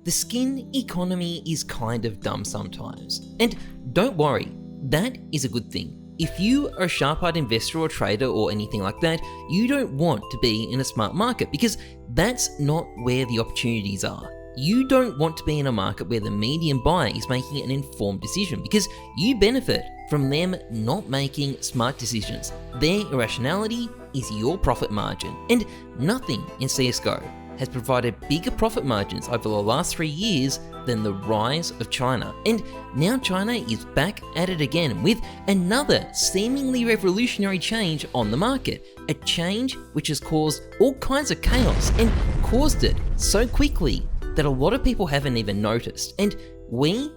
The skin economy is kind of dumb sometimes. And don't worry, that is a good thing. If you are a sharp-eyed investor or trader or anything like that, you don't want to be in a smart market because that's not where the opportunities are. You don't want to be in a market where the median buyer is making an informed decision because you benefit from them not making smart decisions. Their irrationality is your profit margin, and nothing in CSGO has provided bigger profit margins over the last 3 years than the rise of China. And now China is back at it again with another seemingly revolutionary change on the market. A change which has caused all kinds of chaos and caused it so quickly that a lot of people haven't even noticed. And we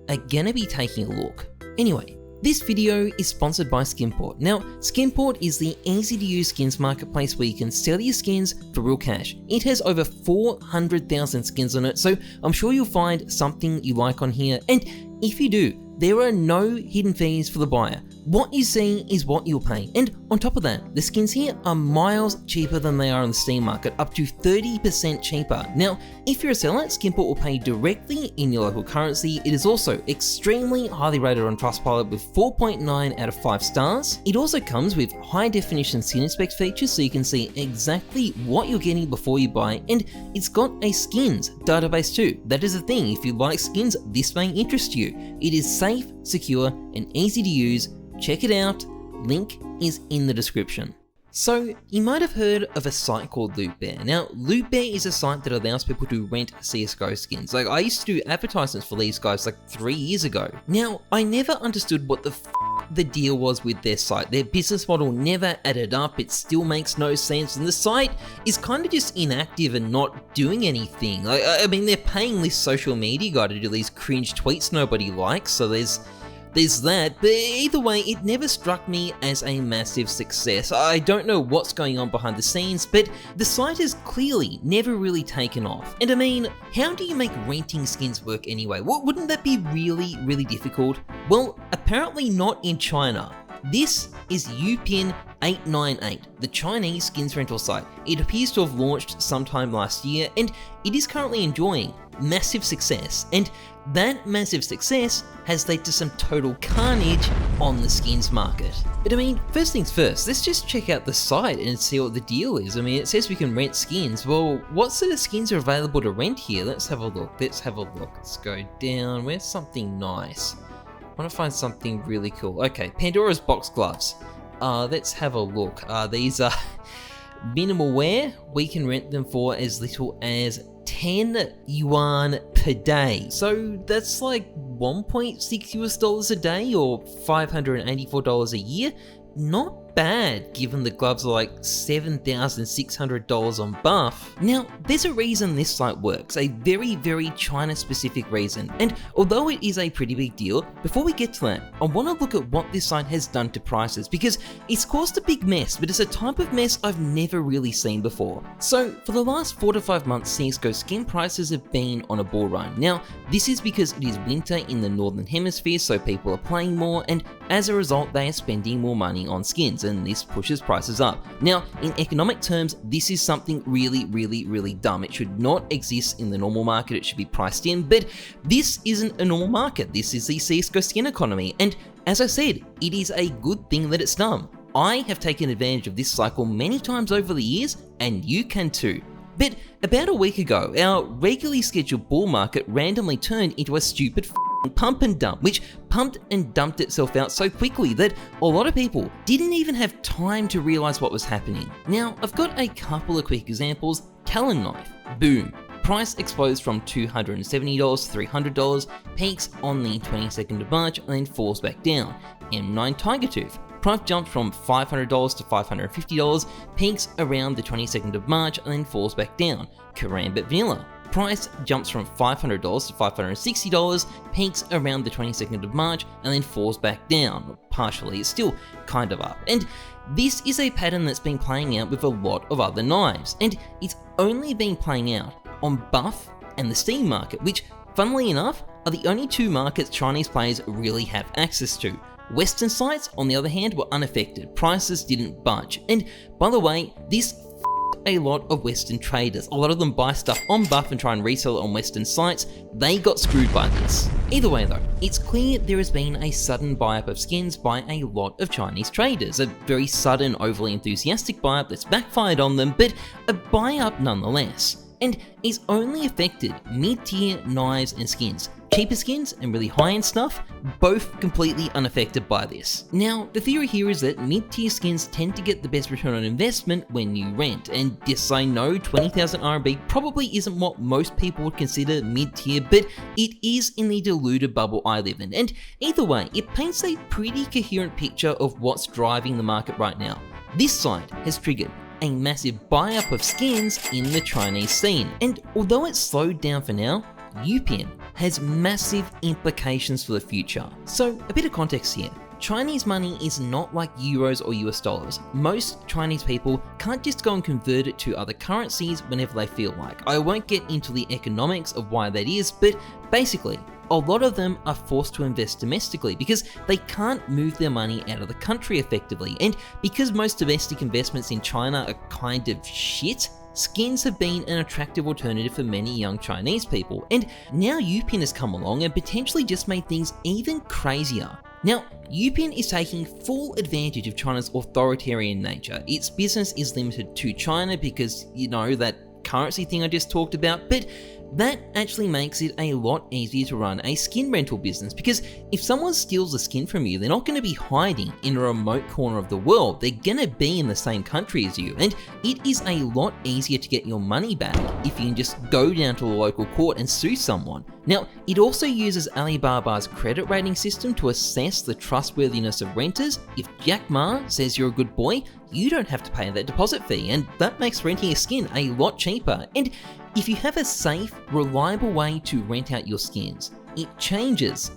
are gonna be taking a look. Anyway, this video is sponsored by Skinport. Now, Skinport is the easy-to-use skins marketplace where you can sell your skins for real cash. It has over 400,000 skins on it, so I'm sure you'll find something you like on here. And if you do, there are no hidden fees for the buyer. What you see is what you'll pay. And on top of that, the skins here are miles cheaper than they are on the Steam market, up to 30% cheaper. Now, if you're a seller, Skinport will pay directly in your local currency. It is also extremely highly rated on Trustpilot with 4.9 out of 5 stars. It also comes with high definition skin inspect features so you can see exactly what you're getting before you buy, and it's got a skins database too. That is the thing, if you like skins, this may interest you. It is safe, secure, and easy to use. Check it out, link is in the description. So, you might have heard of a site called Lootbear. Now, Lootbear is a site that allows people to rent CSGO skins. Like, I used to do advertisements for these guys like 3 years ago. Now, I never understood what the deal was with their site. Their business model never added up, it still makes no sense, and the site is kind of just inactive and not doing anything. I mean, they're paying this social media guy to do these cringe tweets nobody likes, so there's that, but either way, it never struck me as a massive success. I don't know what's going on behind the scenes, but the site has clearly never really taken off. And I mean, how do you make renting skins work anyway? Wouldn't that be really, really difficult? Well, apparently not in China. This is Youpin 898, the Chinese skins rental site. It appears to have launched sometime last year, and it is currently enjoying massive success, and that massive success has led to some total carnage on the skins market. But I mean, first things first, let's just check out the site and see what the deal is. I mean, it says we can rent skins. Well, what sort of skins are available to rent here? Let's have a look. Let's go down. Where's something nice? I want to find something really cool. Okay, Pandora's box gloves. Let's have a look. These are minimal wear. We can rent them for as little as 10 yuan per day. So that's like $1.6 a day or $584 a year. Not bad, given the gloves are like $7,600 on Buff. Now, there's a reason this site works, a very, very China-specific reason, and although it is a pretty big deal, before we get to that, I want to look at what this site has done to prices, because it's caused a big mess, but it's a type of mess I've never really seen before. So, for the last 4 to 5 months, CSGO skin prices have been on a bull run. Now, this is because it is winter in the Northern Hemisphere, so people are playing more, and as a result, they are spending more money on skins, and this pushes prices up. Now, in economic terms, this is something really, really, really dumb. It should not exist in the normal market, it should be priced in, but this isn't a normal market. This is the CSGO skin economy, and as I said, it is a good thing that it's dumb. I have taken advantage of this cycle many times over the years, and you can too. But about a week ago, our regularly scheduled bull market randomly turned into a stupid pump and dump, which pumped and dumped itself out so quickly that a lot of people didn't even have time to realize what was happening. Now, I've got a couple of quick examples. Talon Knife, boom. Price explodes from $270 to $300, peaks on the 22nd of March and then falls back down. M9 Tiger Tooth, price jumps from $500 to $550, peaks around the 22nd of March and then falls back down. Karambit Vanilla, price jumps from $500 to $560, peaks around the 22nd of March and then falls back down. Partially, it's still kind of up. And this is a pattern that's been playing out with a lot of other knives, and it's only been playing out on Buff and the Steam market, which, funnily enough, are the only two markets Chinese players really have access to. Western sites, on the other hand, were unaffected. Prices didn't budge. And by the way, this got a lot of Western traders. A lot of them buy stuff on Buff and try and resell it on Western sites. They got screwed by this. Either way though, it's clear there has been a sudden buy-up of skins by a lot of Chinese traders. A very sudden, overly enthusiastic buy-up that's backfired on them, but a buy-up nonetheless. And it's only affected mid-tier knives and skins. Cheaper skins and really high-end stuff, both completely unaffected by this. Now, the theory here is that mid-tier skins tend to get the best return on investment when you rent, and yes, I know 20,000 RMB probably isn't what most people would consider mid-tier, but it is in the deluded bubble I live in, and either way, it paints a pretty coherent picture of what's driving the market right now. This site has triggered a massive buy-up of skins in the Chinese scene, and although it's slowed down for now, UPIN has massive implications for the future. So a bit of context here. Chinese money is not like euros or US dollars. Most Chinese people can't just go and convert it to other currencies whenever they feel like. I won't get into the economics of why that is, but basically, a lot of them are forced to invest domestically because they can't move their money out of the country effectively. And because most domestic investments in China are kind of shit, skins have been an attractive alternative for many young Chinese people. And now UPIN has come along and potentially just made things even crazier. Now, UPIN is taking full advantage of China's authoritarian nature. Its business is limited to China because, you know, that currency thing I just talked about, but that actually makes it a lot easier to run a skin rental business, because if someone steals a skin from you, they're not going to be hiding in a remote corner of the world. They're going to be in the same country as you, and it is a lot easier to get your money back if you can just go down to the local court and sue someone. Now, it also uses Alibaba's credit rating system to assess the trustworthiness of renters. If Jack Ma says you're a good boy, you don't have to pay that deposit fee, and that makes renting a skin a lot cheaper. And if you have a safe, reliable way to rent out your skins, it changes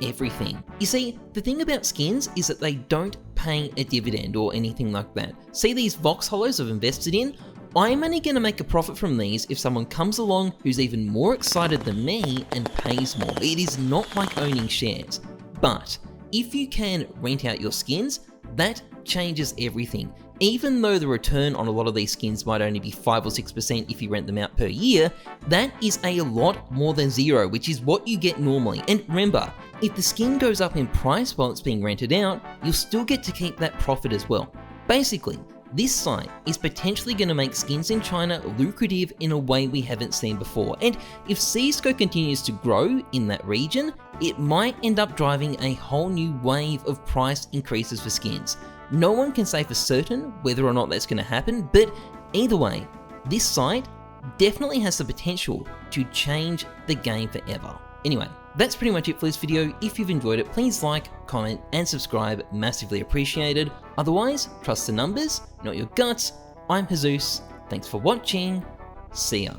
everything. You see, the thing about skins is that they don't pay a dividend or anything like that. See these Vox Hollows I've invested in? I'm only going to make a profit from these if someone comes along who's even more excited than me and pays more. It is not like owning shares. But if you can rent out your skins, that changes everything. Even though the return on a lot of these skins might only be 5 or 6% if you rent them out per year, that is a lot more than zero, which is what you get normally. And remember, if the skin goes up in price while it's being rented out, you'll still get to keep that profit as well. Basically, this site is potentially going to make skins in China lucrative in a way we haven't seen before, and if CSGO continues to grow in that region, it might end up driving a whole new wave of price increases for skins. No one can say for certain whether or not that's going to happen, but either way, this site definitely has the potential to change the game forever. Anyway, that's pretty much it for this video. If you've enjoyed it, please like, comment, and subscribe, massively appreciated. Otherwise, trust the numbers, not your guts. I'm Jesus, thanks for watching, see ya.